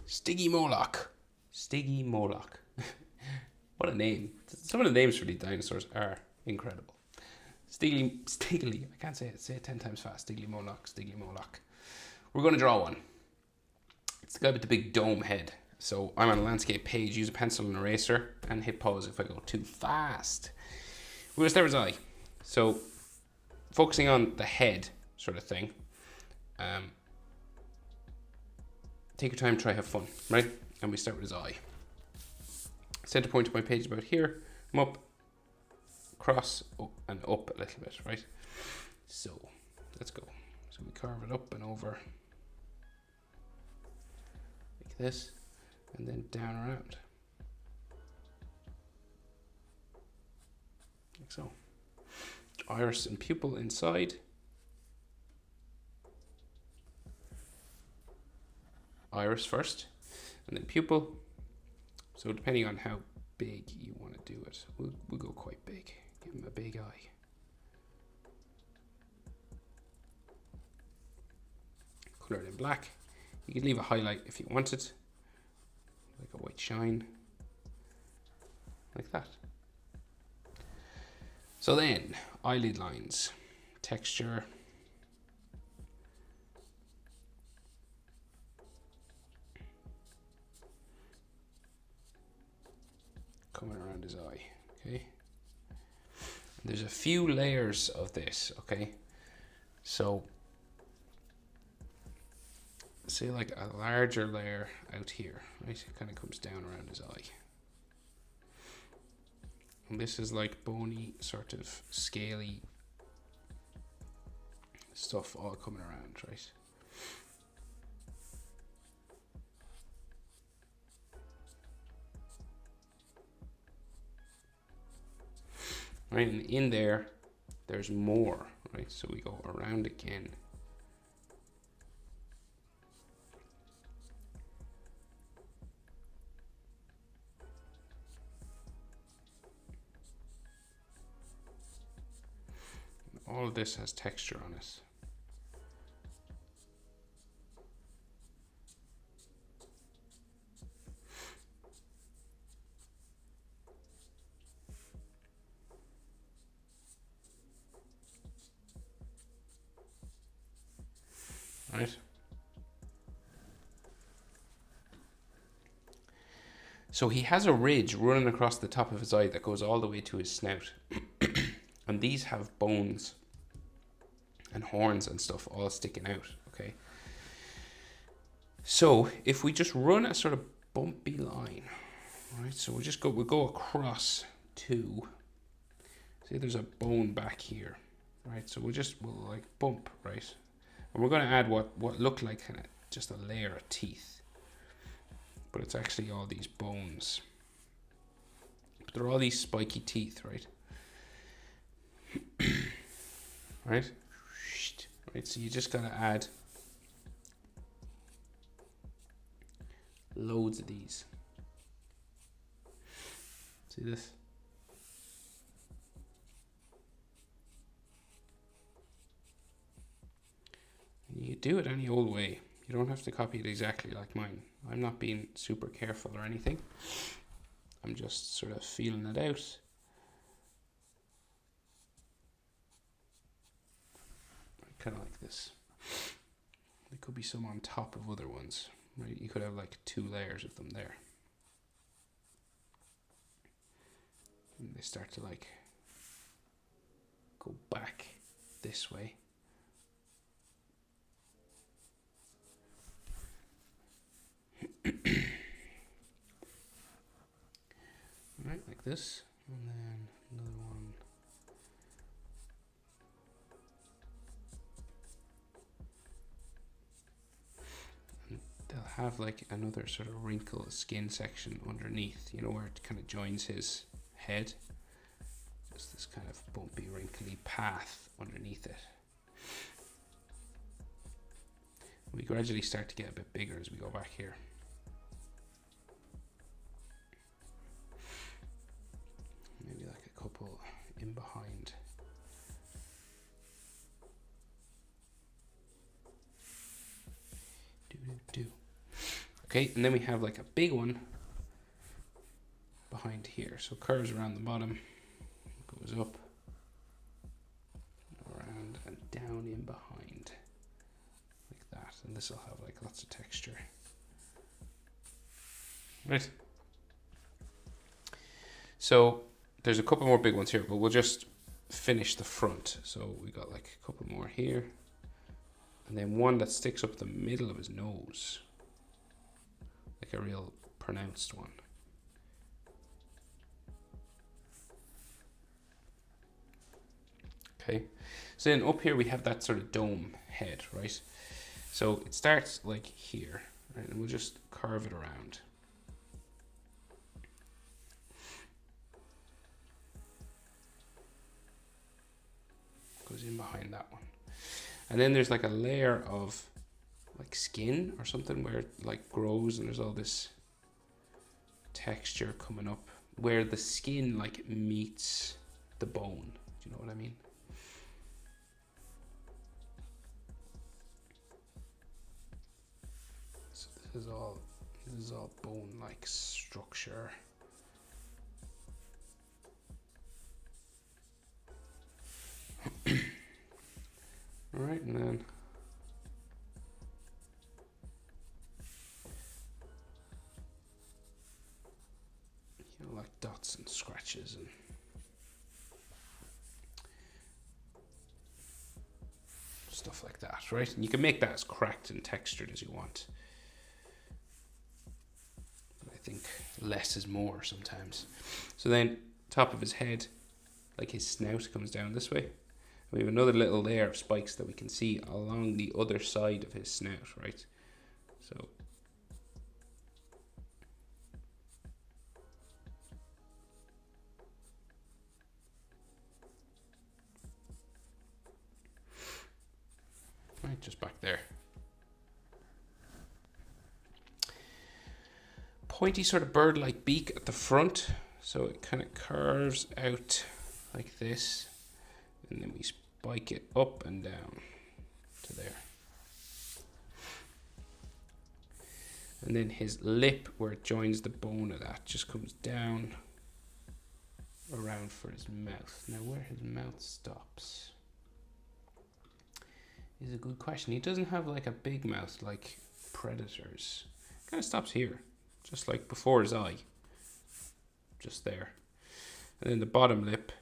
Stygimoloch. Stygimoloch. What a name. Some of the names for these dinosaurs are incredible. Stigly. I can't say it. Say it 10 times fast. Stygimoloch. We're going to draw one. It's the guy with the big dome head. So I'm on a landscape page. Use a pencil and eraser and hit pause if I go too fast. We're going to start with his eye. So focusing on the head sort of thing. Take your time, try, have fun, right? And we start with his eye. Center point of my page is about here. I'm up, across, and up a little bit, right? So let's go. So we carve it up and over like this, and then down around like so. Iris and pupil inside. Iris first, and then pupil. So depending on how big you want to do it, we'll go quite big. Give him a big eye. Color it in black. You could leave a highlight if you wanted, like a white shine, like that. So then, eyelid lines, texture. Coming around his eye, okay? There's a few layers of this, okay? So, say like a larger layer out here, right? It kind of comes down around his eye. And this is like bony, sort of scaly stuff all coming around, right? Right, and in there, there's more, right? So we go around again. All of this has texture on it. Right? So he has a ridge running across the top of his eye that goes all the way to his snout. And these have bones and horns and stuff all sticking out, okay? So if we just run a sort of bumpy line, right? So we'll go across to, say there's a bone back here, right? So we'll like bump, right? And we're going to add what look like kind of just a layer of teeth, but it's actually all these bones. But they're all these spiky teeth, right? Right? Right, so you just got to add loads of these. See this? You do it any old way. You don't have to copy it exactly like mine. I'm not being super careful or anything. I'm just sort of feeling it out. Kind of like this. There could be some on top of other ones, right? You could have like 2 layers of them there. And they start to like go back this way. Right, like this, and then another one. And they'll have like another sort of wrinkle skin section underneath, you know, where it kind of joins his head. Just this kind of bumpy, wrinkly path underneath it. We gradually start to get a bit bigger as we go back here. Maybe like a couple in behind. Okay, and then we have like a big one behind here. So curves around the bottom, goes up, around and down in behind, like that. And this will have like lots of texture. Right. So there's a couple more big ones here, but we'll just finish the front. So we got like a couple more here. And then one that sticks up the middle of his nose. Like a real pronounced one. Okay. So then up here we have that sort of dome head, right? So it starts like here, right? And we'll just curve it around. Goes in behind that one. And then there's like a layer of like skin or something where it like grows and there's all this texture coming up where the skin like meets the bone. Do you know what I mean? So this is all bone like structure. All right, and then like dots and scratches and stuff like that, right? And you can make that as cracked and textured as you want. But I think less is more sometimes. So then top of his head, like his snout comes down this way. We have another little layer of spikes that we can see along the other side of his snout, right? So right, just back there. Pointy sort of bird-like beak at the front. So it kind of curves out like this. And then we spike it up and down to there. And then his lip, where it joins the bone of that, just comes down around for his mouth. Now where his mouth stops is a good question. He doesn't have like a big mouth like predators. It kind of stops here, just like before his eye. Just there. And then the bottom lip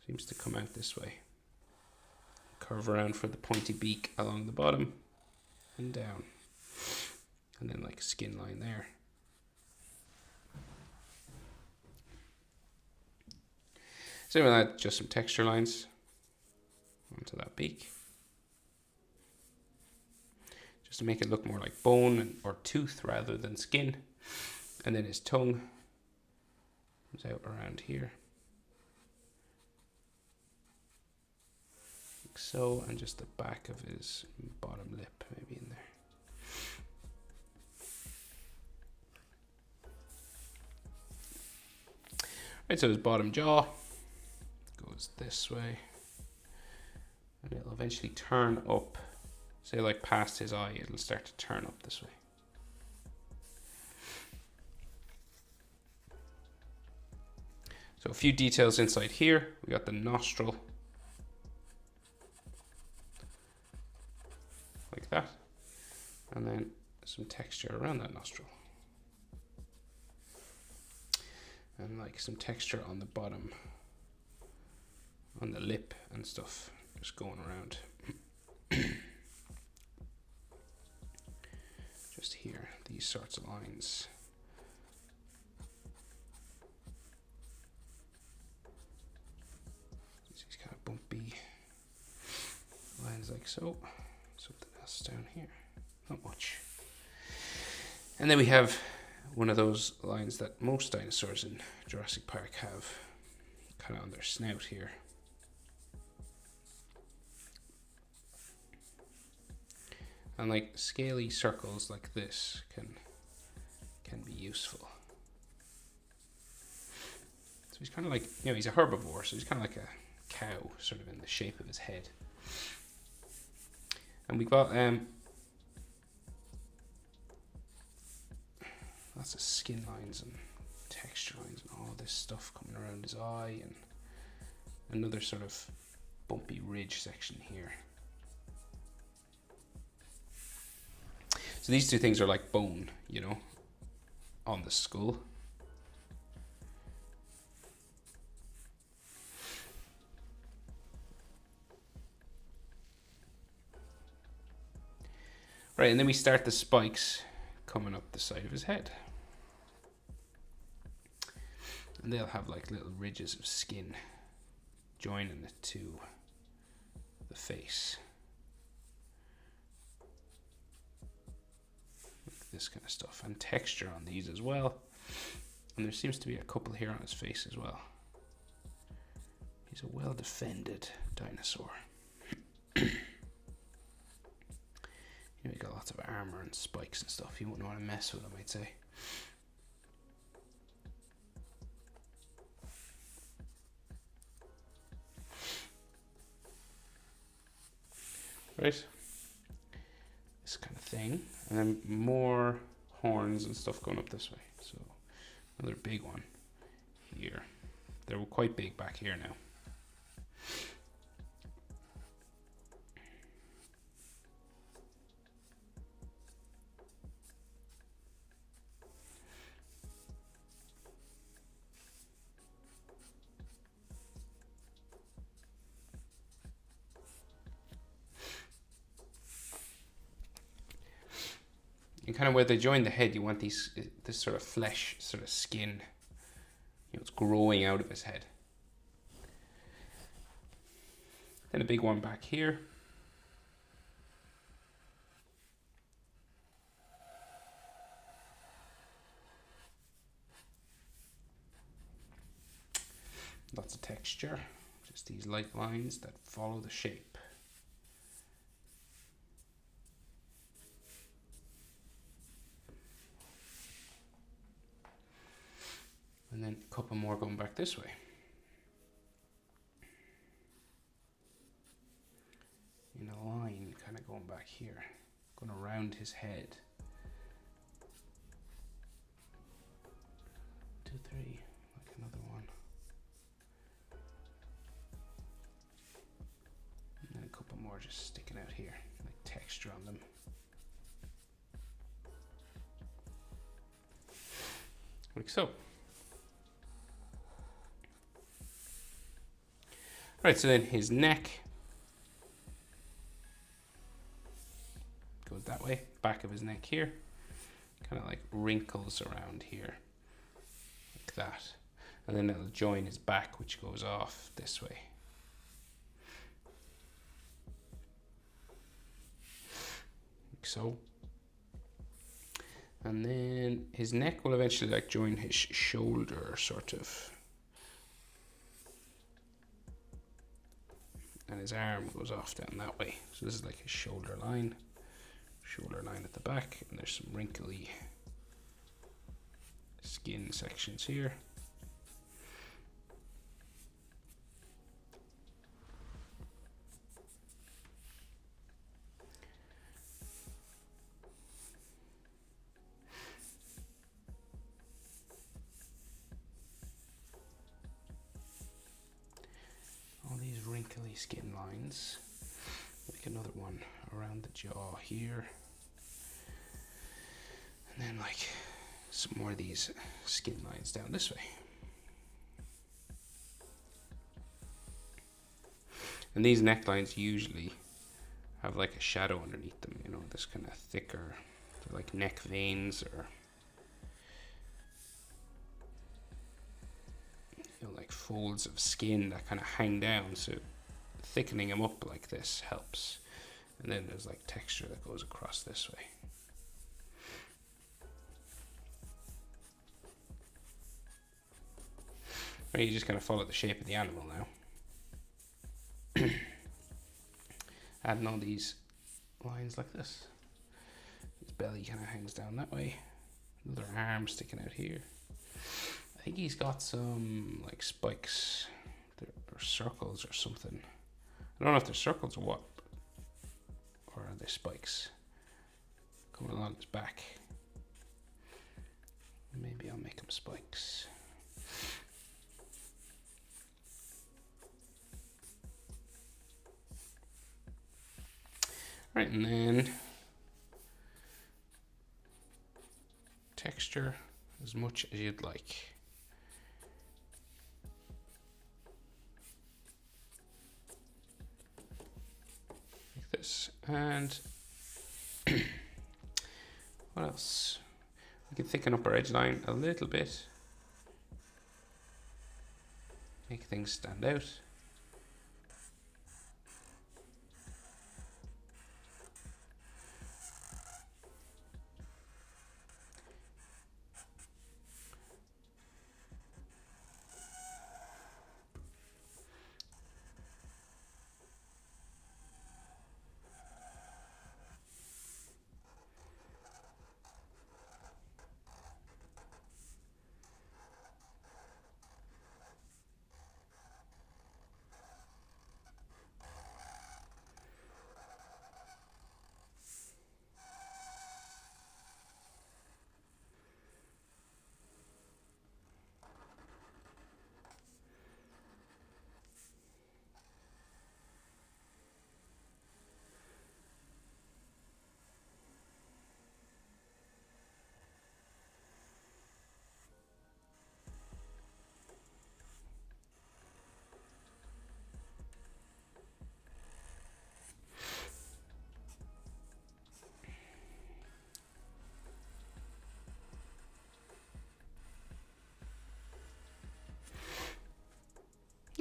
seems to come out this way. Curve around for the pointy beak along the bottom and down. And then like a skin line there. Same with that, just some texture lines onto that beak. Just to make it look more like bone or tooth rather than skin. And then his tongue comes out around here. Like so, and just the back of his bottom lip maybe in there. Right, so his bottom jaw goes this way. And it'll eventually turn up. Say like past his eye, it'll start to turn up this way. So a few details inside here. We got the nostril. Like that. And then some texture around that nostril. And like some texture on the bottom. On the lip and stuff. Just going around. Just here, these sorts of lines. These kind of bumpy lines like so. Something else down here. Not much. And then we have one of those lines that most dinosaurs in Jurassic Park have, kind of on their snout here. And like scaly circles like this can be useful. So he's kind of like, you know, he's a herbivore, so he's kind of like a cow, sort of in the shape of his head. And we've got lots of skin lines and texture lines and all this stuff coming around his eye, and another sort of bumpy ridge section here. So these two things are like bone, you know, on the skull. Right, and then we start the spikes coming up the side of his head. And they'll have like little ridges of skin joining it to the face. Like this kind of stuff. And texture on these as well. And there seems to be a couple here on his face as well. He's a well-defended dinosaur. He's got lots of armor and spikes and stuff. You wouldn't want to mess with him, I'd say. Right. This kind of thing. And then more horns and stuff going up this way. So another big one here. They're quite big back here now. And kind of where they join the head, you want this sort of flesh, sort of skin, you know, it's growing out of his head. Then a big one back here. Lots of texture, just these light lines that follow the shape. And then a couple more going back this way. In a line kind of going back here, going around his head. 2, 3, like another one. And then a couple more just sticking out here, like texture on them. Like so. Right, so then his neck goes that way, back of his neck here, kind of like wrinkles around here, like that. And then it'll join his back, which goes off this way. Like so. And then his neck will eventually like join his shoulder, sort of. And his arm goes off down that way. So this is like his shoulder line at the back, and there's some wrinkly skin sections here. Wrinkly skin lines, like another one around the jaw here, and then like some more of these skin lines down this way. And these necklines usually have like a shadow underneath them, you know, this kind of thicker, like neck veins, or like folds of skin that kind of hang down, so thickening them up like this helps. And then there's like texture that goes across this way. Right, you just kind of follow the shape of the animal now. Adding all these lines like this. His belly kind of hangs down that way. Another arm sticking out here. I think he's got some like spikes or circles or something. I don't know if they're circles or what. Or are they spikes? Coming along his back. them spikes. Right, and then texture as much as you'd like. Like this. And what else? We can thicken up our edge line a little bit. Make things stand out.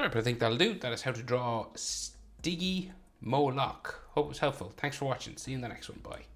Alright, but I think that'll do. That is how to draw Stygimoloch. Hope it was helpful. Thanks for watching. See you in the next one. Bye.